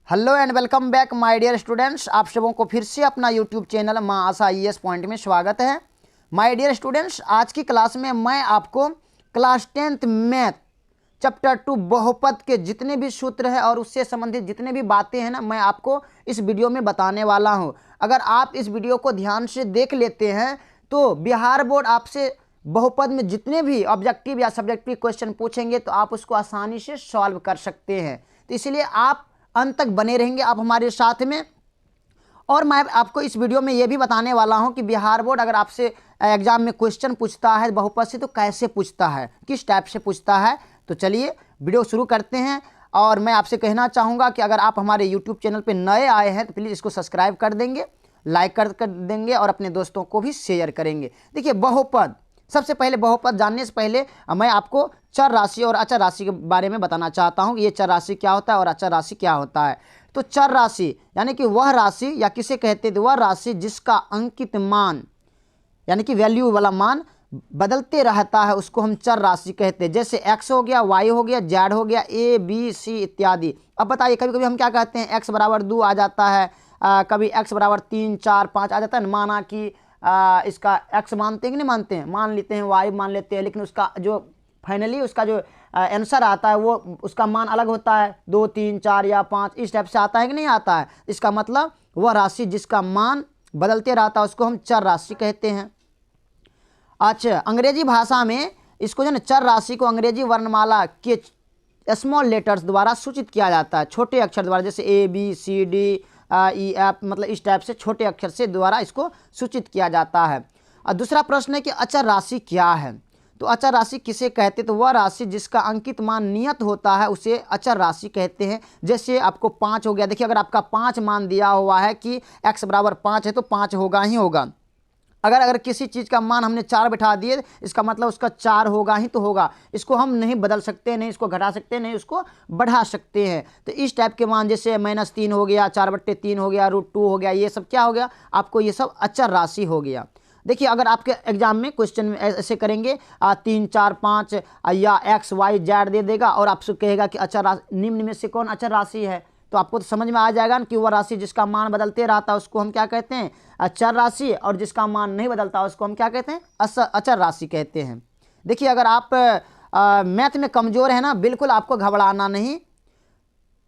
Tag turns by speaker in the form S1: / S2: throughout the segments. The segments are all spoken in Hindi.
S1: Hello and welcome back my dear students. आप सबों को फिर से अपना यूट्यूब चैनल माँ आशा IAS पॉइंट में स्वागत है। माय डियर स्टूडेंट्स, आज की क्लास में मैं आपको क्लास 10th मैथ चैप्टर 2 बहुपद के जितने भी सूत्र हैं और उससे संबंधित जितने भी बातें हैं ना, मैं आपको इस वीडियो में बताने वाला हूँ। अगर आप इस वीडियो को ध्यान से देख लेते हैं तो बिहार बोर्ड आपसे बहुपद में जितने भी ऑब्जेक्टिव या सब्जेक्टिव क्वेश्चन पूछेंगे तो आप उसको आसानी से सॉल्व कर सकते हैं। तो इसलिए आप अंत तक बने रहेंगे आप हमारे साथ में। और मैं आपको इस वीडियो में ये भी बताने वाला हूं कि बिहार बोर्ड अगर आपसे एग्जाम में क्वेश्चन पूछता है बहुपद से तो कैसे पूछता है, किस टाइप से पूछता है। तो चलिए वीडियो शुरू करते हैं। और मैं आपसे कहना चाहूँगा कि अगर आप हमारे यूट्यूब चैनल पर नए आए हैं तो प्लीज़ इसको सब्सक्राइब कर देंगे, लाइक कर देंगे और अपने दोस्तों को भी शेयर करेंगे। देखिए बहुपद, सबसे पहले बहुपद जानने से पहले मैं आपको चर राशि और अचर राशि के बारे में बताना चाहता हूं। ये चर राशि क्या होता है और अचर राशि क्या होता है। तो चर राशि यानी कि वह राशि या किसे कहते हैं, वह राशि जिसका अंकित मान यानी कि वैल्यू वाला मान बदलते रहता है उसको हम चर राशि कहते हैं। जैसे x हो गया, y हो गया, z हो गया, a b c इत्यादि। अब बताइए, कभी कभी हम क्या कहते हैं, x बराबर 2 आ जाता है, कभी x बराबर 3 4 5 आ जाता है। माना कि इसका x मानते हैं कि नहीं मानते हैं, मान लेते हैं, y मान लेते हैं, लेकिन उसका जो फाइनली उसका जो आंसर आता है वो उसका मान अलग होता है, 2 3 4 या 5 इस टाइप से आता है कि नहीं आता है। इसका मतलब वह राशि जिसका मान बदलते रहता है उसको हम चर राशि कहते हैं। अच्छा, अंग्रेजी भाषा में इसको जो है चर राशि को अंग्रेजी वर्णमाला के स्मॉल लेटर्स द्वारा सूचित किया जाता है, छोटे अक्षर द्वारा, जैसे A B C D E F, मतलब इस टाइप से छोटे अक्षर से द्वारा इसको सूचित किया जाता है। और दूसरा प्रश्न है कि अचर राशि क्या है। तो अचर राशि किसे कहते हैं, तो वह राशि जिसका अंकित मान नियत होता है उसे अचर राशि कहते हैं। जैसे आपको 5 हो गया, देखिए अगर आपका 5 मान दिया हुआ है कि x बराबर 5 है तो 5 होगा ही होगा। अगर किसी चीज़ का मान हमने 4 बैठा दिए इसका मतलब उसका 4 होगा ही तो होगा। इसको हम नहीं बदल सकते, नहीं इसको घटा सकते, नहीं उसको बढ़ा सकते हैं। तो इस टाइप के मान जैसे -3 हो गया, 4/3 हो गया, √2 हो गया, ये सब क्या हो गया, आपको ये सब अचर राशि हो गया। देखिए अगर आपके एग्जाम में क्वेश्चन में ऐसे करेंगे 3 4 5 या x y z दे देगा और आपसे कहेगा कि अचर राशि निम्न में से कौन अचर राशि है, तो आपको तो समझ में आ जाएगा ना कि वह राशि जिसका मान बदलते रहता है उसको हम क्या कहते हैं, अचर राशि, और जिसका मान नहीं बदलता उसको हम क्या कहते हैं, अचर राशि कहते हैं। देखिए अगर आप मैथ में कमज़ोर है ना, बिल्कुल आपको घबराना नहीं,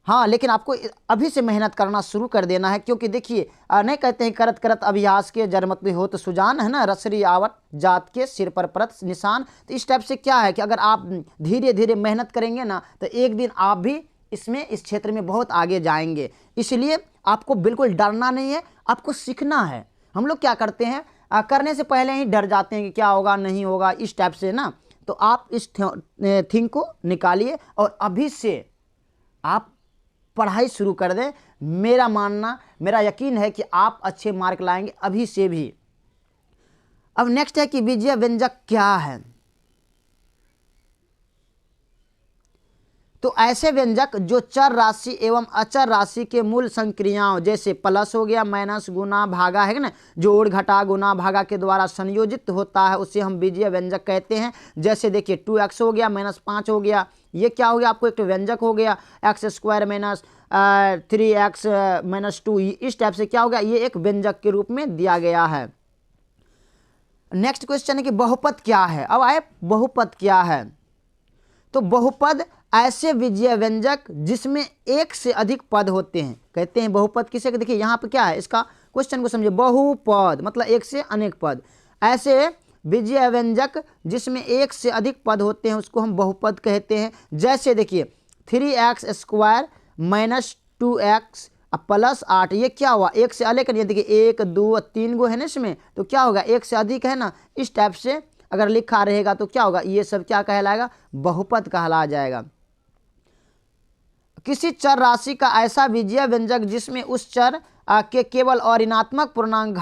S1: हाँ, लेकिन आपको अभी से मेहनत करना शुरू कर देना है। क्योंकि देखिए नहीं कहते हैं करत करत अभ्यास के जरमत में हो तो सुजान, है ना, रसरी आवत जात के सिर पर परत निशान। तो इस टाइप से क्या है कि अगर आप धीरे धीरे मेहनत करेंगे ना तो एक दिन आप भी इस क्षेत्र में बहुत आगे जाएंगे। इसलिए आपको बिल्कुल डरना नहीं है, आपको सीखना है। हम लोग क्या करते हैं, करने से पहले ही डर जाते हैं कि क्या होगा नहीं होगा, इस टाइप से ना। तो आप इस थिंग को निकालिए और अभी से आप पढ़ाई शुरू कर दें। मेरा मानना, मेरा यकीन है कि आप अच्छे मार्क लाएंगे अभी से भी। अब नेक्स्ट है कि बीजीय व्यंजक क्या है। तो ऐसे व्यंजक जो चर राशि एवं अचर राशि के मूल संक्रियाओं जैसे प्लस हो गया, माइनस, गुना, भागा है ना, जोड़ घटा गुना भागा के द्वारा संयोजित होता है उसे हम बीजीय व्यंजक कहते हैं। जैसे देखिए 2x हो गया, -5 हो गया, ये क्या हो गया, आपको एक व्यंजक हो गया। x² - 3x - 2, इस टाइप से क्या हो गया, ये एक व्यंजक के रूप में दिया गया है। नेक्स्ट क्वेश्चन है कि बहुपद क्या है। अब आए बहुपद क्या है। तो बहुपद ऐसे बीजीय व्यंजक जिसमें एक से अधिक पद होते हैं, कहते हैं बहुपद किसे। देखिए यहाँ पे क्या है, इसका क्वेश्चन को समझिए, बहुपद मतलब एक से अनेक पद। ऐसे बीजीय व्यंजक जिसमें एक से अधिक पद होते हैं उसको हम बहुपद कहते हैं। जैसे देखिए 3x² - 2x +8, ये क्या हुआ, एक से अलग नहीं, देखिए 1 2 3 गो है ना इसमें, तो क्या होगा, एक से अधिक है ना। इस टाइप से अगर लिखा रहेगा तो क्या होगा, ये सब क्या कहलाएगा, बहुपद कहला जाएगा। किसी चर राशि का ऐसा बीजीय व्यंजक जिसमें उस चर के केवल और ऋणात्मक पूर्णांक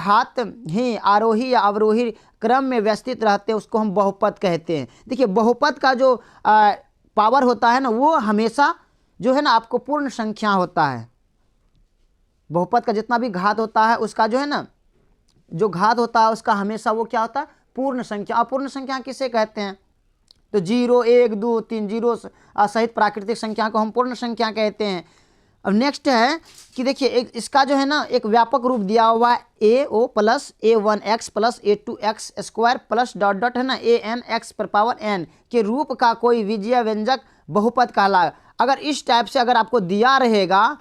S1: ही आरोही या अवरोही क्रम में व्यवस्थित रहते हैं उसको हम बहुपद कहते हैं। देखिए बहुपद का जो पावर होता है ना वो हमेशा जो है ना आपको पूर्ण संख्या होता है। बहुपद का जितना भी घात होता है उसका जो है ना, जो घात होता है उसका हमेशा वो क्या होता है, पूर्ण संख्या। अपूर्ण संख्या किसे कहते हैं, तो 0 1 2 3 जीरो सहित प्राकृतिक संख्या को हम पूर्ण संख्या कहते हैं। अब नेक्स्ट है कि देखिए इसका जो है ना एक व्यापक रूप दिया हुआ है a o plus a1x plus a2x square plus dot dot है ना an(x) पर पावर n के रूप का कोई विजय व्यंजक बहुपद कहलाएगा। अगर इस टाइप से अगर आपको दिया रहेगा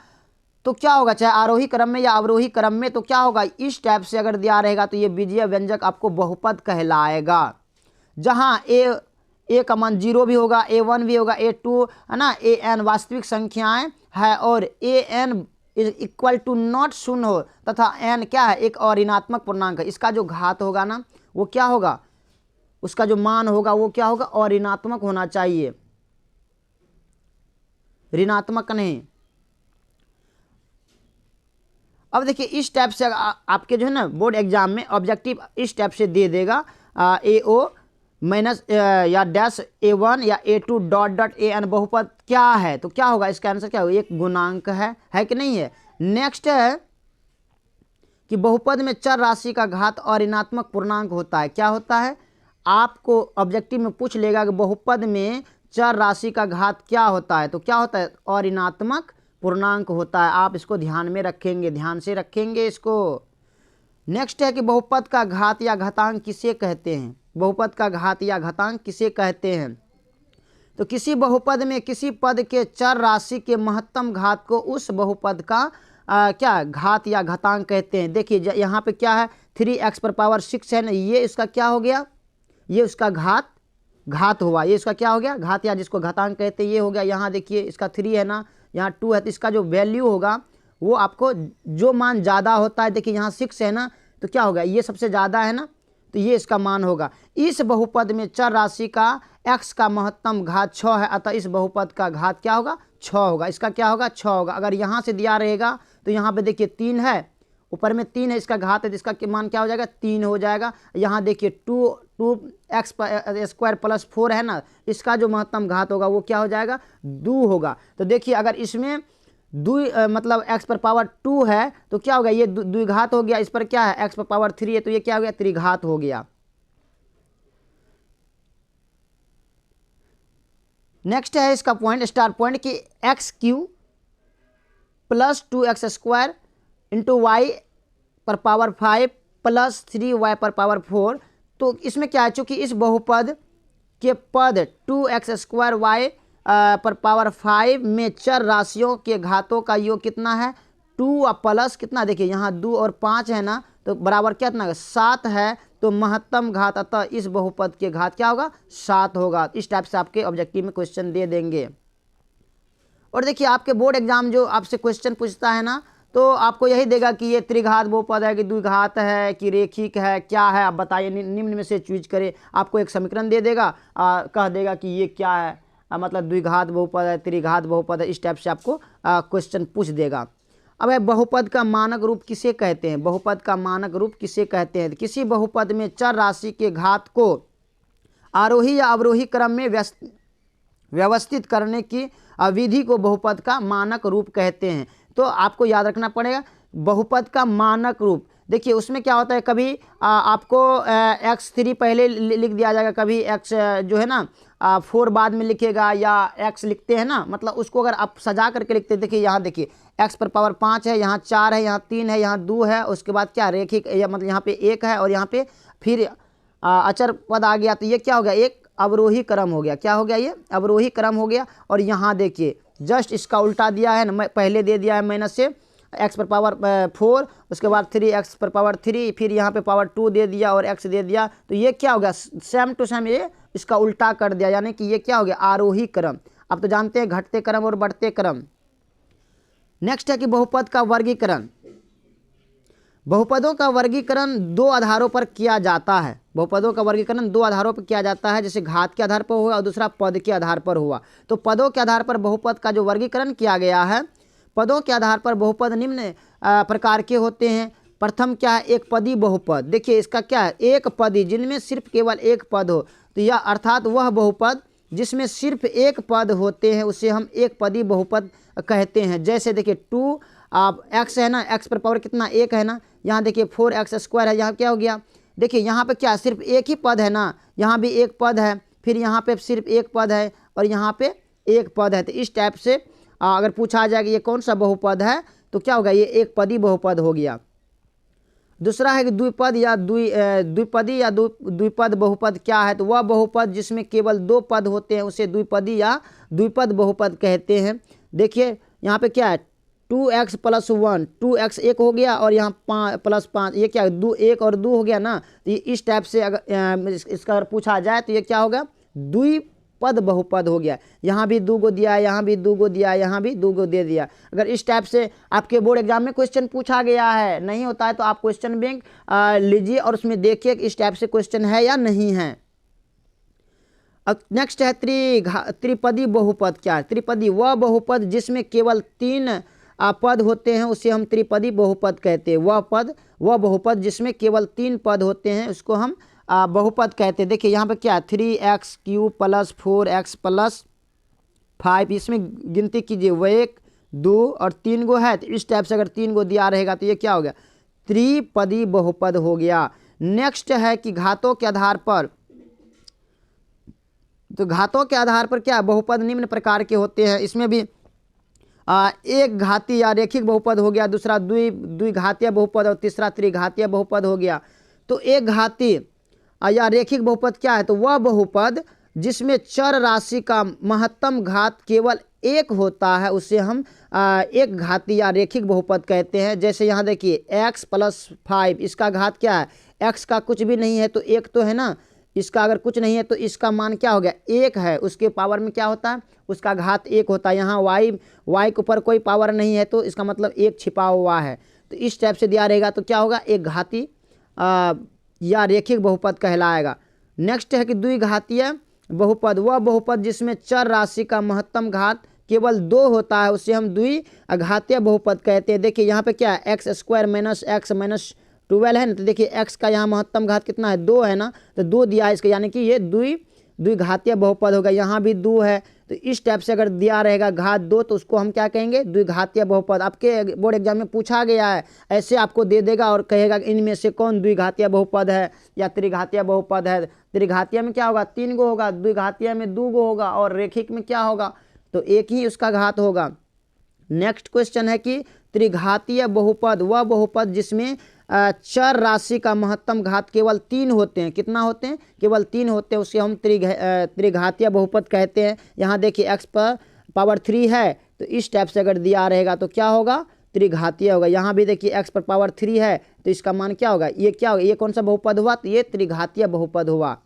S1: तो क्या होगा, चाहे आरोही क्रम में या अवरोही क्रम में, तो क्या होगा, इस टाइप से अगर दिया रहेगा तो ये बीजीय व्यंजक आपको बहुपद कहलाएगा। जहाँ ए का मान 0 भी होगा, a1 भी होगा, a2 है ना, an वास्तविक संख्याएं है और an इक्वल टू नॉट शून्य हो तथा n क्या है, एक और ऋणात्मक पूर्णांक है। इसका जो घात होगा ना वो क्या होगा, उसका जो मान होगा वो क्या होगा, और ऋणात्मक होना चाहिए, ऋणात्मक नहीं। अब देखिए इस टाइप से आपके जो है ना बोर्ड एग्जाम में ऑब्जेक्टिव इस टाइप से दे देगा ए ओ माइनस या डैश a1 या a2 डॉट डॉट an बहुपद क्या है, तो क्या होगा, इसका आंसर क्या होगा, एक गुणांक है कि नहीं है। नेक्स्ट है कि बहुपद में चर राशि का घात और ऋणात्मक पूर्णांक होता है। क्या होता है, आपको ऑब्जेक्टिव में पूछ लेगा कि बहुपद में चर राशि का घात क्या होता है, तो क्या होता है, और ऋणात्मक पूर्णांक होता है। आप इसको ध्यान में रखेंगे, ध्यान से रखेंगे इसको। नेक्स्ट है कि बहुपद का घात या घातांक किसे कहते हैं, बहुपद का घात या घातांक किसे कहते हैं, तो किसी बहुपद में किसी पद के चर राशि के महत्तम घात को उस बहुपद का क्या घात या घातांक कहते हैं। देखिए यहाँ पे क्या है, 3x पर पावर 6 है ना, ये इसका क्या हो गया, ये उसका घात हुआ, ये इसका क्या हो गया, घात, या जिसको घातांक कहते हैं ये हो गया। यहाँ देखिए इसका 3 है ना, यहाँ 2 है, तो इसका जो वैल्यू होगा वो आपको जो मान ज़्यादा होता है, देखिए यहाँ 6 है ना, तो क्या होगा, ये सबसे ज़्यादा है ना, तो ये इसका मान होगा। इस बहुपद में चर राशि का x का महत्तम घात 6 है, अतः इस बहुपद का घात क्या होगा, 6 होगा। इसका क्या होगा, 6 होगा। अगर यहाँ से दिया रहेगा तो यहाँ पे देखिए 3 है, ऊपर में 3 है, इसका घात है, तो इसका मान क्या हो जाएगा, 3 हो जाएगा। यहाँ देखिए 2x स्क्वायर प्लस 4 है ना, इसका जो महत्तम घात होगा वो क्या हो जाएगा, 2 होगा। तो देखिए अगर इसमें 2 मतलब x पर पावर 2 है तो क्या होगा, ये द्विघात हो गया, इस पर क्या है, x पर पावर 3 है, तो ये क्या हो गया, त्रिघात हो गया। नेक्स्ट है इसका पॉइंट, स्टार पॉइंट, कि x³ plus 2x square into y पर पावर 5 प्लस 3y पर पावर 4, तो इसमें क्या है, चूंकि इस बहुपद के पद 2x स्क्वायर y पर पावर 5 में चर राशियों के घातों का योग कितना है, 2 प्लस कितना, देखिए यहाँ 2 और 5 है ना, तो बराबर कितना 7 है, तो महत्तम घात, अतः इस बहुपद के घात क्या होगा, 7 होगा। इस टाइप से आपके ऑब्जेक्टिव में क्वेश्चन दे देंगे। और देखिए आपके बोर्ड एग्जाम जो आपसे क्वेश्चन पूछता है ना, तो आपको यही देगा कि ये त्रिघात बहुपद है कि द्विघात है कि रेखिक है, क्या है आप बताइए, निम्न में से चूज करें। आपको एक समीकरण दे देगा, कह देगा कि ये क्या है, मतलब द्विघात बहुपद है, त्रिघात बहुपद है, इस टाइप से आपको क्वेश्चन पूछ देगा। अब है बहुपद का मानक रूप किसे कहते हैं, बहुपद का मानक रूप किसे कहते हैं, किसी बहुपद में चर राशि के घात को आरोही या अवरोही क्रम में व्यवस्थित करने की विधि को बहुपद का मानक रूप कहते हैं। तो आपको याद रखना पड़ेगा बहुपद का मानक रूप। देखिए उसमें क्या होता है, कभी आपको x3 पहले लिख दिया जाएगा, कभी x जो है ना 4 बाद में लिखेगा, या x लिखते हैं ना, मतलब उसको अगर आप सजा करके लिखते हैं, देखिए यहाँ देखिए x पर पावर 5 है, यहाँ 4 है, यहाँ 3 है, यहाँ 2 है, उसके बाद क्या रेखिक, या मतलब यहाँ पे 1 है और यहाँ पे फिर अचर पद आ गया, तो ये क्या हो गया, एक अवरोही क्रम हो गया। क्या हो गया, ये अवरोही क्रम हो गया। और यहाँ देखिए जस्ट इसका उल्टा दिया है ना, पहले दे दिया है माइनस से x पर पावर 4, उसके बाद 3x पर पावर 3, फिर यहाँ पे पावर 2 दे दिया और x दे दिया, तो ये क्या हो गया, सेम टू सेम ये इसका उल्टा कर दिया, यानी कि ये क्या हो गया, आरोही क्रम। अब तो जानते हैं घटते क्रम और बढ़ते क्रम। नेक्स्ट है कि बहुपद का वर्गीकरण। बहुपदों का वर्गीकरण 2 आधारों पर किया जाता है। बहुपदों का वर्गीकरण 2 आधारों पर किया जाता है, जैसे घात के आधार पर हुआ और दूसरा पद के आधार पर हुआ। तो पदों के आधार पर बहुपद का जो वर्गीकरण किया गया है, पदों के आधार पर बहुपद निम्न प्रकार के होते हैं। प्रथम क्या है, एक पदी बहुपद। देखिए इसका क्या है, एक पदी, जिनमें सिर्फ केवल एक पद हो, तो यह अर्थात वह बहुपद जिसमें सिर्फ एक पद होते हैं उसे हम एक पदी बहुपद कहते हैं। जैसे देखिए 2 x है ना, x पर पावर कितना 1 है ना, यहाँ देखिए 4x स्क्वायर है, यहाँ क्या हो गया, देखिए यहाँ पे क्या सिर्फ एक ही पद है ना, यहाँ भी एक पद है, फिर यहाँ पे सिर्फ एक पद है और यहाँ पे एक पद है। तो इस टाइप से अगर पूछा जाए कि ये कौन सा बहुपद है तो क्या होगा, ये एक पदी बहुपद हो गया। दूसरा है कि द्विपद या द्विपदी या द्विपद बहुपद क्या है, तो वह बहुपद जिसमें केवल दो पद होते हैं उसे द्विपदी या द्विपद बहुपद कहते हैं। देखिए यहाँ पे क्या है, 2x + 1, 2x एक हो गया और यहाँ +5, ये क्या है, 1 और 2 हो गया ना। तो ये इस टाइप से अगर इसका अगर पूछा जाए तो ये क्या होगा, द्विपद बहुपद हो गया। यहाँ भी 2 गो दिया, यहाँ भी 2 गो दिया, यहाँ भी 2 गो दे दिया। अगर इस टाइप से आपके बोर्ड एग्जाम में क्वेश्चन पूछा गया है, नहीं होता है तो आप क्वेश्चन बैंक लीजिए और उसमें देखिए कि इस टाइप से क्वेश्चन है या नहीं है। अब नेक्स्ट है त्रिपदी बहुपद क्या है। त्रिपदी वह बहुपद जिसमें केवल 3 पद होते हैं उसे हम त्रिपदी बहुपद कहते हैं। वह बहुपद जिसमें केवल 3 पद होते हैं उसको हम बहुपद कहते हैं। देखिए यहाँ पे क्या है, 3x³ + 4x + 5, इसमें गिनती कीजिए, वो 1 2 और 3 गो है। तो इस टाइप से अगर 3 गो दिया रहेगा तो ये क्या हो गया, त्रिपदी बहुपद हो गया। नेक्स्ट है कि घातों के आधार पर, तो घातों के आधार पर क्या बहुपद निम्न प्रकार के होते हैं। इसमें भी एक घाती या रेखिक बहुपद हो गया, दूसरा द्विघातीय बहुपद और तीसरा त्रिघातीय बहुपद हो गया। तो एक घाती या रेखिक बहुपद क्या है, तो वह बहुपद जिसमें चर राशि का महत्तम घात केवल 1 होता है उसे हम एक घाती या रेखिक बहुपद कहते हैं। जैसे यहाँ देखिए x + 5, इसका घात क्या है, x का कुछ भी नहीं है तो 1 तो है ना, इसका अगर कुछ नहीं है तो इसका मान क्या हो गया, 1 है, उसके पावर में क्या होता है, उसका घात 1 होता है। यहाँ y के ऊपर कोई पावर नहीं है तो इसका मतलब 1 छिपा हुआ है। तो इस टाइप से दिया रहेगा तो क्या होगा, एक घाती या रेखिक बहुपद कहलाएगा। नेक्स्ट है कि द्विघातीय बहुपद वह बहुपद जिसमें चर राशि का महत्तम घात केवल 2 होता है उसे हम द्विघातीय बहुपद कहते हैं। देखिए यहाँ पे क्या है, x² - x - 12 है ना, तो देखिए x का यहाँ महत्तम घात कितना है, 2 है ना, तो 2 दिया है इसका, यानी कि ये द्विघातीय बहुपद होगा। यहाँ भी 2 है तो इस टाइप से अगर दिया रहेगा घात 2 तो उसको हम क्या कहेंगे, द्विघातीय बहुपद। आपके बोर्ड एग्जाम में पूछा गया है, ऐसे आपको दे देगा और कहेगा इनमें से कौन द्विघातीय बहुपद है या त्रिघातीय बहुपद है। त्रिघातीय में क्या होगा, 3 गो होगा, द्विघातीय में 2 गो होगा और रेखिक में क्या होगा, तो 1 ही उसका घात होगा। नेक्स्ट क्वेश्चन है कि त्रिघातीय बहुपद वह बहुपद जिसमें चर राशि का महत्तम घात केवल 3 होते हैं। कितना होते हैं, केवल 3 होते हैं, उसे हम त्रिघातीय बहुपद कहते हैं। यहाँ देखिए x पर पावर 3 है तो इस टाइप से अगर दिया रहेगा तो क्या होगा, त्रिघातीय होगा। यहाँ भी देखिए x पर पावर 3 है तो इसका मान क्या होगा, ये क्या होगा, ये कौन सा बहुपद हुआ, तो ये त्रिघातीय बहुपद हुआ।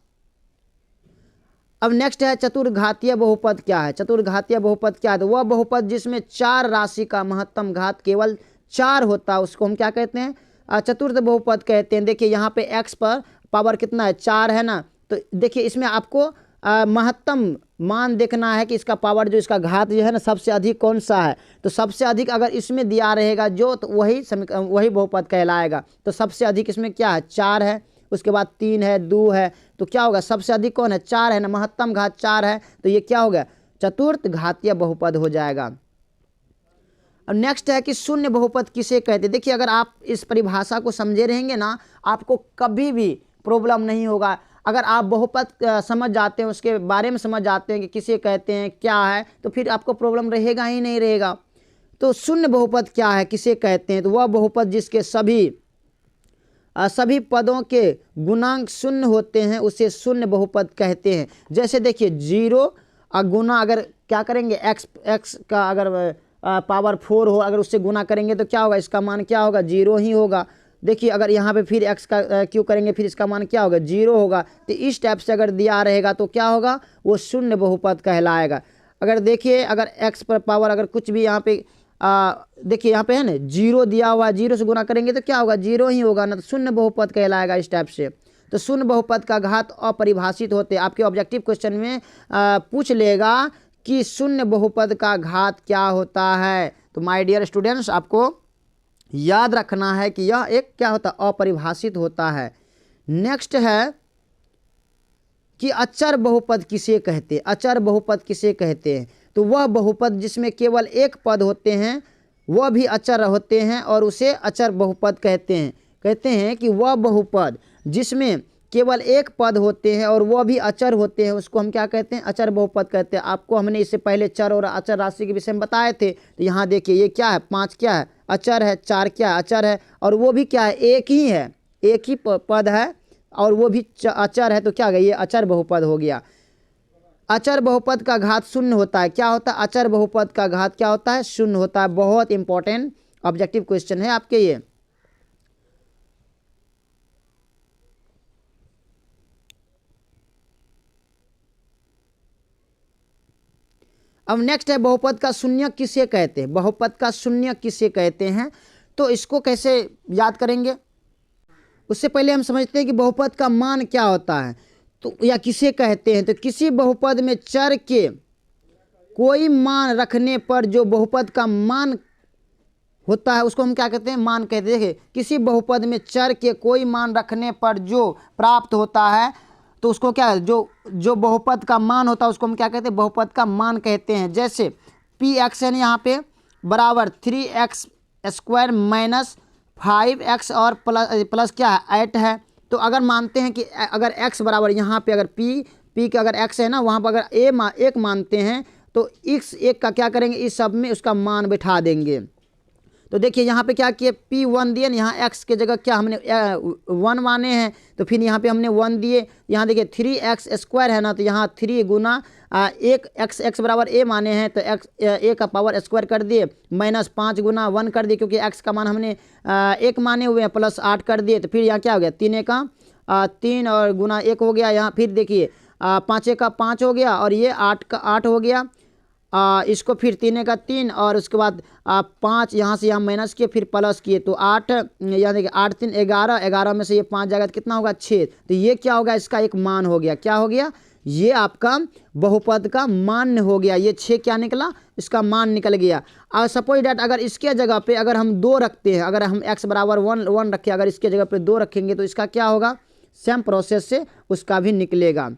S1: अब नेक्स्ट है चतुर्घातीय बहुपद क्या है। चतुर्घातीय बहुपद क्या है, तो वह बहुपद जिसमें 4 राशि का महत्तम घात केवल 4 होता है उसको हम क्या कहते हैं, चतुर्थ बहुपद कहते हैं। देखिए यहाँ पे x पर पावर कितना है, 4 है ना, तो देखिए इसमें आपको महत्तम मान देखना है कि इसका पावर जो इसका घात जो है ना सबसे अधिक कौन सा है। तो सबसे अधिक अगर इसमें दिया रहेगा जो, तो वही बहुपद कहलाएगा। तो सबसे अधिक इसमें क्या है, 4 है, उसके बाद 3 है, 2 है, तो क्या होगा, सबसे अधिक कौन है, 4 है ना, महत्तम घात 4 है, तो ये क्या हो गया, चतुर्थ घातीय बहुपद हो जाएगा। अब नेक्स्ट है कि शून्य बहुपद किसे कहते हैं। देखिए अगर आप इस परिभाषा को समझे रहेंगे ना, आपको कभी भी प्रॉब्लम नहीं होगा। अगर आप बहुपद समझ जाते हैं, उसके बारे में समझ जाते हैं कि किसे कहते हैं क्या है, तो फिर आपको प्रॉब्लम रहेगा ही नहीं रहेगा। तो शून्य बहुपद क्या है, किसे कहते हैं, तो वह बहुपद जिसके सभी पदों के गुणांक शून्य होते हैं उसे शून्य बहुपद कहते हैं। जैसे देखिए 0 गुना अगर क्या करेंगे, x का अगर पावर 4 हो, अगर उससे गुना करेंगे तो क्या होगा, इसका मान क्या होगा, 0 ही होगा। देखिए अगर यहाँ पे फिर x का क्यों करेंगे, फिर इसका मान क्या होगा, 0 होगा। तो इस टाइप से अगर दिया रहेगा तो क्या होगा, वो शून्य बहुपद कहलाएगा। अगर देखिए अगर x पर पावर अगर कुछ भी यहाँ पे देखिए यहाँ पे है ना 0 दिया हुआ, 0 से गुना करेंगे तो क्या होगा, 0 ही होगा ना, तो शून्य बहुपद कहलाएगा इस टाइप से। तो शून्य बहुपद का घात अपरिभाषित होते हैं। आपके ऑब्जेक्टिव क्वेश्चन में पूछ लेगा कि शून्य बहुपद का घात क्या होता है। तो माय डियर स्टूडेंट्स, आपको याद रखना है कि यह एक क्या होता है, अपरिभाषित होता है। नेक्स्ट है कि अचर बहुपद किसे कहते हैं। अचर बहुपद किसे कहते हैं, तो वह बहुपद जिसमें केवल एक पद होते हैं वह भी अचर होते हैं और उसे अचर बहुपद कहते हैं। कहते हैं कि वह बहुपद जिसमें केवल एक पद होते हैं और वो भी अचर होते हैं, उसको हम क्या कहते हैं, अचर बहुपद कहते हैं। आपको हमने इससे पहले चर और अचर राशि के विषय में बताए थे। तो यहाँ देखिए ये क्या है, 5 क्या है, अचर है, 4 क्या है, अचर है, और वो भी क्या है, एक ही है, एक ही पद है और वो भी अचर है। तो क्या हो गया, ये अचर बहुपद हो गया। अचर बहुपद का घात शून्य होता है। क्या होता है, अचर बहुपद का घात क्या होता है, शून्य होता है। बहुत इंपॉर्टेंट ऑब्जेक्टिव क्वेश्चन है आपके ये। अब नेक्स्ट है बहुपद का शून्य किसे कहते हैं। बहुपद का शून्य किसे कहते हैं, तो इसको कैसे याद करेंगे, उससे पहले हम समझते हैं कि बहुपद का मान क्या होता है, तो या किसे कहते हैं। तो किसी बहुपद में चर के कोई मान रखने पर जो बहुपद का मान होता है उसको हम क्या कहते हैं, मान कहते हैं। देखिए किसी बहुपद में चर के कोई मान रखने पर जो प्राप्त होता है तो उसको क्या, जो बहुपद का मान होता है उसको हम क्या कहते हैं, बहुपद का मान कहते हैं। जैसे पी एक्स है यहाँ पे बराबर 3x² माइनस 5x और प्लस क्या है 8 है। तो अगर मानते हैं कि अगर x बराबर यहाँ पे अगर p का अगर x है ना, वहाँ पर अगर एक मानते हैं तो x एक का क्या करेंगे, इस सब में उसका मान बिठा देंगे। तो देखिए यहाँ पे क्या किए, P1 दिए, यहाँ x के जगह क्या हमने 1 माने हैं, तो फिर यहाँ पे हमने 1 दिए। यहाँ देखिए 3x² है ना, तो यहाँ 3 गुना एक x बराबर a माने हैं तो x a का पावर स्क्वायर कर दिए, माइनस 5 गुना 1 कर दिए क्योंकि x का मान हमने 1 माने हुए हैं, प्लस 8 कर दिए। तो फिर यहाँ क्या हो गया, 3 का 3 और गुना 1 हो गया। यहाँ फिर देखिए 5 का 5 हो गया और ये 8 का 8 हो गया। इसको फिर 3 का 3 और उसके बाद 5 यहाँ से यहाँ माइनस किए, फिर प्लस किए, तो 8 यहाँ देखिए 8 3 11, 11 में से ये 5 जाएगा तो कितना होगा 6। तो ये क्या होगा, इसका एक मान हो गया। क्या हो गया, ये आपका बहुपद का मान हो गया। ये 6 क्या निकला, इसका मान निकल गया। और सपोज डैट अगर इसके जगह पे अगर हम 2 रखते हैं, अगर हम x बराबर 1 रखें, अगर इसके जगह पे 2 रखेंगे तो इसका क्या होगा, सेम प्रोसेस से उसका भी निकलेगा।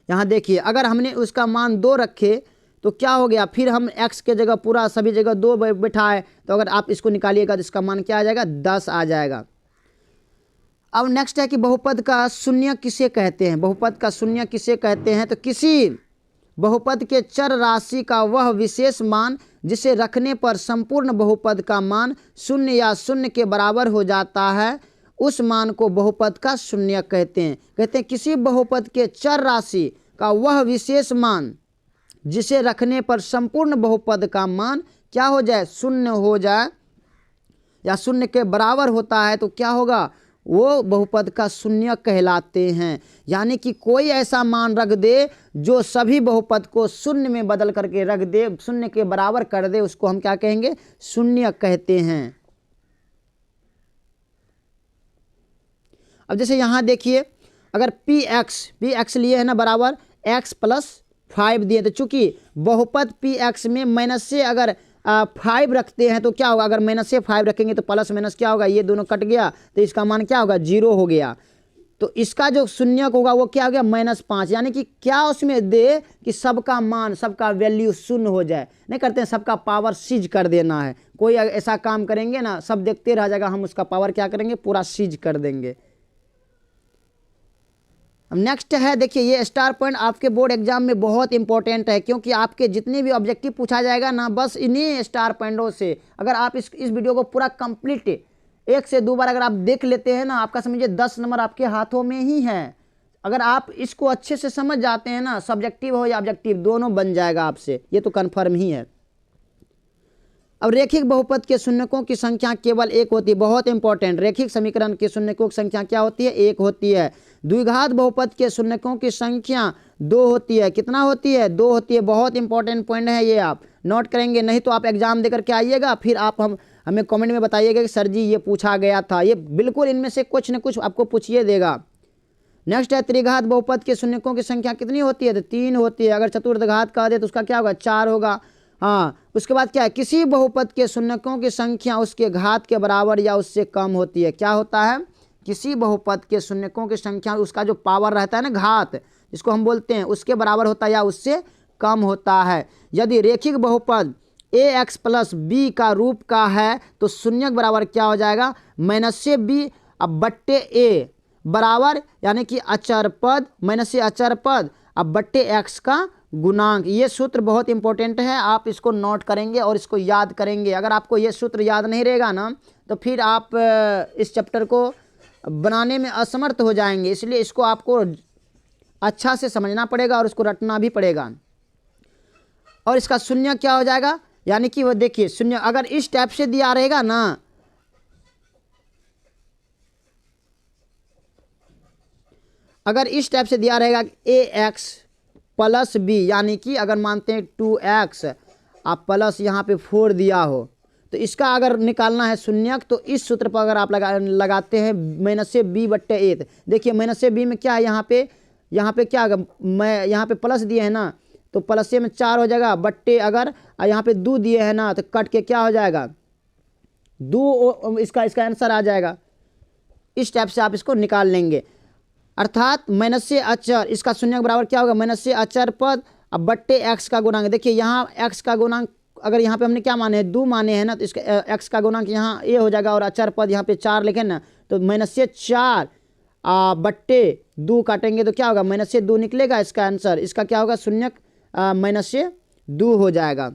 S1: यहाँ देखिए अगर हमने उसका मान 2 रखे तो क्या हो गया, फिर हम x के जगह पूरा सभी जगह 2 बिठाए, तो अगर आप इसको निकालिएगा तो इसका मान क्या आ जाएगा, 10 आ जाएगा। अब नेक्स्ट है कि बहुपद का शून्य किसे कहते हैं। बहुपद का शून्य किसे कहते हैं, तो किसी बहुपद के चर राशि का वह विशेष मान जिसे रखने पर संपूर्ण बहुपद का मान शून्य या शून्य के बराबर हो जाता है, उस मान को बहुपद का शून्य कहते हैं। कहते हैं किसी बहुपद के चर राशि का वह विशेष मान जिसे रखने पर संपूर्ण बहुपद का मान क्या हो जाए, शून्य हो जाए या शून्य के बराबर होता है, तो क्या होगा, वो बहुपद का शून्य कहलाते हैं। यानी कि कोई ऐसा मान रख दे जो सभी बहुपद को शून्य में बदल करके रख दे, शून्य के बराबर कर दे, उसको हम क्या कहेंगे, शून्य कहते हैं। अब जैसे यहाँ देखिए अगर px लिए है ना बराबर x + 5 दिए, तो चूंकि बहुपद px में माइनस से अगर 5 रखते हैं तो क्या होगा, अगर माइनस से 5 रखेंगे तो प्लस माइनस क्या होगा, ये दोनों कट गया तो इसका मान क्या होगा, 0 हो गया। तो इसका जो शून्य होगा वो क्या हो गया, -5। यानी कि क्या उसमें दे कि सबका मान, सबका वैल्यू शून्य हो जाए। नहीं करते हैं, सबका पावर सीज कर देना है। कोई ऐसा काम करेंगे ना, सब देखते रह जाएगा, हम उसका पावर क्या करेंगे, पूरा सीज कर देंगे। अब नेक्स्ट है देखिए, ये स्टार पॉइंट आपके बोर्ड एग्जाम में बहुत इंपॉर्टेंट है, क्योंकि आपके जितने भी ऑब्जेक्टिव पूछा जाएगा ना, बस इन्हीं स्टार पॉइंटों से अगर आप इस वीडियो को पूरा कंप्लीट 1 से 2 बार अगर आप देख लेते हैं ना, आपका समझिए 10 नंबर आपके हाथों में ही है। अगर आप इसको अच्छे से समझ जाते हैं ना, सब्जेक्टिव हो या ऑब्जेक्टिव दोनों बन जाएगा आपसे, ये तो कन्फर्म ही है। अब रेखिक बहुपद के शून्यकों की संख्या केवल 1 होती है। बहुत इंपॉर्टेंट, रेखिक समीकरण के शून्यकों की संख्या क्या होती है, 1 होती है। द्विघात बहुपद के शून्यकों की संख्या 2 होती है। कितना होती है, 2 होती है। बहुत इंपॉर्टेंट पॉइंट है, ये आप नोट करेंगे, नहीं तो आप एग्जाम देकर के आइएगा, फिर आप हमें कमेंट में बताइएगा कि सर जी ये पूछा गया था। ये बिल्कुल इनमें से कुछ न कुछ आपको पूछिए देगा। नेक्स्ट है त्रिघात बहुपद के शून्यकों की संख्या कितनी होती है, तो 3 होती है। अगर चतुर्थघात कह दे तो उसका क्या होगा, 4 होगा। हाँ, उसके बाद क्या है, किसी बहुपद के शून्यकों की संख्या उसके घात के बराबर या उससे कम होती है। क्या होता है, किसी बहुपद के शून्यकों की संख्या उसका जो पावर रहता है ना, घात जिसको हम बोलते हैं, उसके बराबर होता है या उससे कम होता है। यदि रेखिक बहुपद ax + b का रूप का है तो शून्य के बराबर क्या हो जाएगा, -b अब बट्टे a बराबर यानी कि अचर पद माइनस से अचर पद अब बट्टे एक्स का गुणांक। ये सूत्र बहुत इंपॉर्टेंट है, आप इसको नोट करेंगे और इसको याद करेंगे। अगर आपको ये सूत्र याद नहीं रहेगा ना तो फिर आप इस चैप्टर को बनाने में असमर्थ हो जाएंगे, इसलिए इसको आपको अच्छा से समझना पड़ेगा और उसको रटना भी पड़ेगा। और इसका शून्य क्या हो जाएगा, यानी कि वो देखिए शून्य अगर इस टाइप से दिया रहेगा ना, अगर इस टाइप से दिया रहेगा ए एक्स प्लस बी, यानी कि अगर मानते हैं 2x आप प्लस यहाँ पे 4 दिया हो, तो इसका अगर निकालना है शून्यक तो इस सूत्र पर अगर आप लगाते हैं माइनस से बी बट्टे ए। देखिए माइनस से बी में क्या है, यहाँ पे क्या होगा, मैं यहाँ पे प्लस दिए हैं ना तो प्लस से में 4 हो जाएगा बट्टे, अगर यहाँ पे 2 दिए हैं ना तो कट के क्या हो जाएगा 2, इसका आंसर आ जाएगा। इस टाइप से आप इसको निकाल लेंगे, अर्थात माइनस से अचर इसका शून्य के बराबर क्या होगा माइनस से अचर पद अब बट्टे एक्स का गुणांक। देखिए यहाँ एक्स का गुणांक अगर यहाँ पे हमने क्या माने हैं 2 माने हैं ना, तो इसका एक्स का गुणांक यहाँ ए हो जाएगा और अचर पद यहाँ पे 4 लिखे ना, तो माइनस से 4 बट्टे 2 काटेंगे तो क्या होगा माइनस से 2 निकलेगा। इसका आंसर इसका क्या होगा शून्य माइनस से 2 हो जाएगा,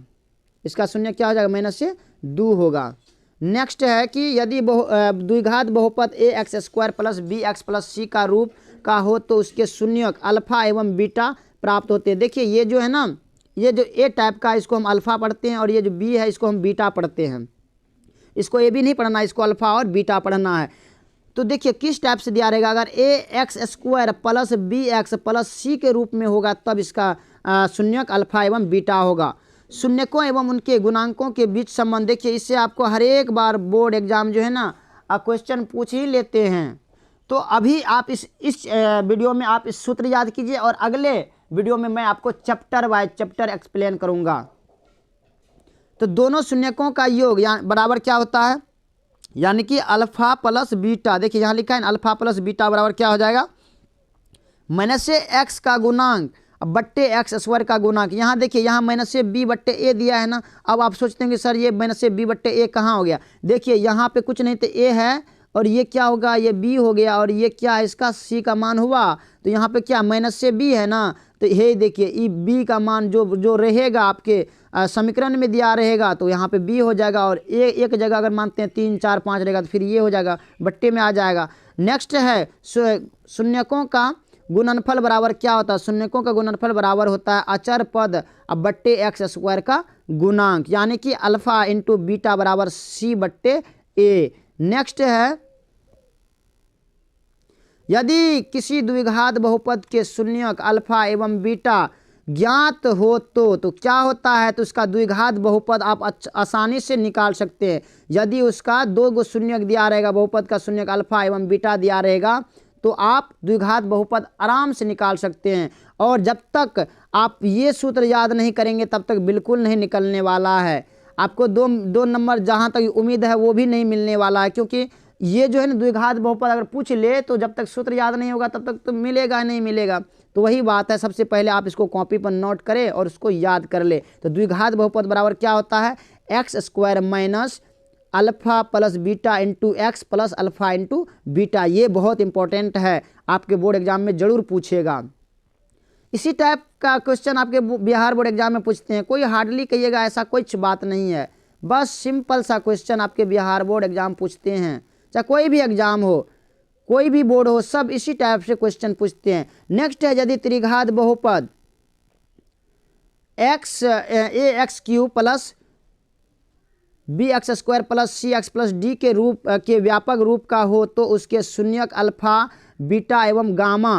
S1: इसका शून्य क्या हो जाएगा माइनस से 2 होगा। नेक्स्ट है कि यदि द्विघात बहुपद a x square plus b x plus c का रूप का हो तो उसके शून्यक अल्फा एवं बीटा प्राप्त होते हैं। देखिए ये जो है ना, ये जो ए टाइप का इसको हम अल्फा पढ़ते हैं और ये जो बी है इसको हम बीटा पढ़ते हैं। इसको ए भी नहीं पढ़ना, इसको अल्फा और बीटा पढ़ना है। तो देखिए किस टाइप से दिया रहेगा, अगर a x square plus b x plus c के रूप में होगा तब इसका शून्यक अल्फा एवं बीटा होगा। शून्यकों एवं उनके गुणांकों के बीच संबंध, देखिए इससे आपको हर एक बार बोर्ड एग्जाम जो है ना क्वेश्चन पूछ ही लेते हैं। तो अभी आप इस वीडियो में आप इस सूत्र याद कीजिए और अगले वीडियो में मैं आपको चैप्टर वाइज चैप्टर एक्सप्लेन करूंगा। तो दोनों शून्यकों का योग बराबर क्या होता है, यानी कि अल्फा प्लस बीटा। देखिए यहाँ लिखा है अल्फा प्लस बीटा बराबर क्या हो जाएगा माइनस से एक्स का गुणांक बट्टे एक्स स्क्वायर का गुणांक। यहाँ देखिए यहाँ माइनस से बी बट्टे ए दिया है ना, अब आप सोचते हैं कि सर ये माइनस से बी बट्टे ए कहाँ हो गया। देखिए यहाँ पे कुछ नहीं तो ए है और ये क्या होगा ये बी हो गया और ये क्या है इसका सी का मान हुआ, तो यहाँ पे क्या माइनस से बी है ना, तो ये देखिए ई बी का मान जो रहेगा आपके समीकरण में दिया रहेगा तो यहाँ पे बी हो जाएगा और ए एक जगह अगर मानते हैं 3 4 5 रहेगा तो फिर ये हो जाएगा बट्टे में आ जाएगा। नेक्स्ट है शून्यकों का गुणनफल बराबर क्या होता है, शून्यकों का गुणनफल बराबर होता है अचर पद अब बट्टे एक्स स्क्वायर का गुणांक, यानी कि अल्फा इंटू बीटा बराबर सी बट्टे ए। नेक्स्ट है यदि किसी द्विघात बहुपद के शून्यक अल्फा एवं बीटा ज्ञात हो तो क्या होता है, तो उसका द्विघात बहुपद आप आसानी से निकाल सकते हैं। यदि उसका 2 गो शून्यक दिया रहेगा, बहुपद का शून्यक अल्फा एवं बीटा दिया रहेगा तो आप द्विघात बहुपद आराम से निकाल सकते हैं। और जब तक आप ये सूत्र याद नहीं करेंगे तब तक बिल्कुल नहीं निकलने वाला है, आपको दो नंबर जहाँ तक उम्मीद है वो भी नहीं मिलने वाला है, क्योंकि ये जो है ना द्विघात बहुपद अगर पूछ ले तो जब तक सूत्र याद नहीं होगा तब तक तो मिलेगा नहीं मिलेगा। तो वही बात है, सबसे पहले आप इसको कॉपी पर नोट करें और उसको याद कर ले। तो द्विघात बहुपद बराबर क्या होता है x square minus alpha plus beta into x plus alpha into beta. ये बहुत इंपॉर्टेंट है, आपके बोर्ड एग्जाम में जरूर पूछेगा। इसी टाइप का क्वेश्चन आपके बिहार बोर्ड एग्जाम में पूछते हैं, कोई हार्डली कहिएगा ऐसा कुछ बात नहीं है, बस सिंपल सा क्वेश्चन आपके बिहार बोर्ड एग्जाम पूछते हैं। चाहे कोई भी एग्जाम हो, कोई भी बोर्ड हो, सब इसी टाइप से क्वेश्चन पूछते हैं। नेक्स्ट है यदि त्रिघात बहुपद x a x cube plus b x square plus c x plus d के रूप के व्यापक रूप का हो तो उसके शून्यक अल्फा बीटा एवं गामा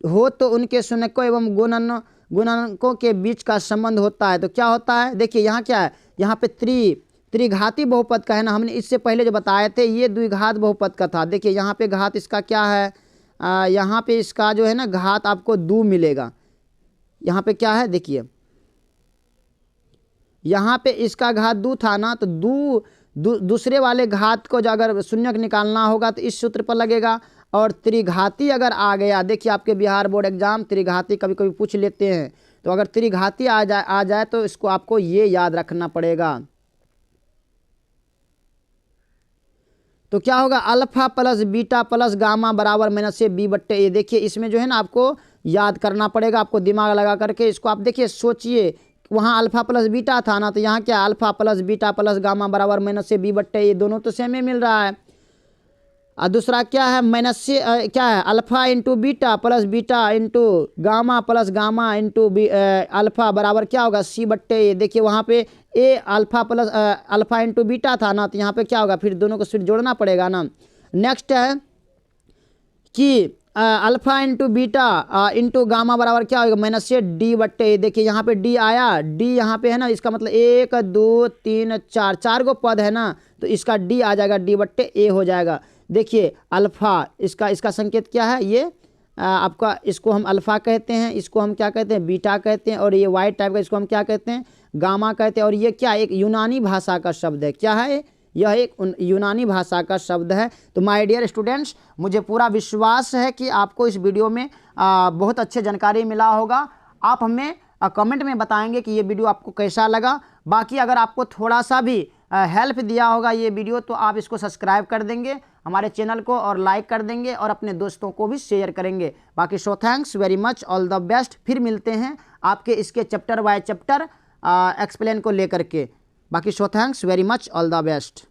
S1: हो तो उनके शून्यकों एवं गुणनकों के बीच का संबंध होता है। तो क्या होता है, देखिए यहाँ क्या है, यहाँ पे त्रिघाती बहुपद का है ना, हमने इससे पहले जो बताए थे ये द्विघात बहुपद का था। देखिए यहाँ पे घात इसका क्या है, यहाँ पे इसका जो है ना घात आपको 2 मिलेगा। यहाँ पे क्या है देखिए, यहाँ पे इसका घात 2 था ना, तो दूसरे वाले घात को जो अगर शून्यक निकालना होगा तो इस सूत्र पर लगेगा। और त्रिघाती अगर आ गया, देखिए आपके बिहार बोर्ड एग्जाम त्रिघाती कभी कभी पूछ लेते हैं, तो अगर त्रिघाती आ जाए तो इसको आपको ये याद रखना पड़ेगा। तो क्या होगा, alpha plus beta plus gamma बराबर माइनस से बी बट्टे ए। देखिए इसमें जो है ना आपको याद करना पड़ेगा, आपको दिमाग लगा करके इसको आप देखिए सोचिए, वहाँ अल्फा प्लस बीटा था ना, तो यहाँ क्या alpha plus beta plus gamma बराबर माइनस से बी बट्टे ए, दोनों तो सेम ही मिल रहा है। और दूसरा क्या है, माइनस से क्या है, alpha into beta plus beta into gamma plus gamma into alpha बराबर क्या होगा, सी बट्टे ए। देखिए वहाँ पे A alpha plus alpha into beta था ना, तो यहाँ पे क्या होगा, फिर दोनों को फिर जोड़ना पड़ेगा ना। नेक्स्ट है कि alpha into beta into gamma बराबर क्या होगा, माइनस से डी बट्टे। देखिए यहाँ पे डी आया, डी यहाँ पे है ना, इसका मतलब 1 2 3 4 4 गो पद है ना, तो इसका डी आ जाएगा, डी बट्टे ए हो जाएगा। देखिए अल्फा इसका संकेत क्या है, ये आपका इसको हम अल्फा कहते हैं, इसको हम क्या कहते हैं, बीटा कहते हैं, और ये वाइट टाइप का इसको हम क्या कहते हैं, गामा कहते हैं। और ये क्या एक यूनानी भाषा का शब्द है, क्या है, यह एक यूनानी भाषा का शब्द है। तो माय डियर स्टूडेंट्स, मुझे पूरा विश्वास है कि आपको इस वीडियो में बहुत अच्छे जानकारी मिला होगा। आप हमें कमेंट में बताएंगे कि ये वीडियो आपको कैसा लगा। बाकी अगर आपको थोड़ा सा भी हेल्प दिया होगा ये वीडियो, तो आप इसको सब्सक्राइब कर देंगे हमारे चैनल को, और लाइक कर देंगे, और अपने दोस्तों को भी शेयर करेंगे। बाकी so thanks very much, all the best. फिर मिलते हैं आपके इसके चैप्टर बाय चैप्टर एक्सप्लेन को लेकर के। बाकी so thanks very much, all the best.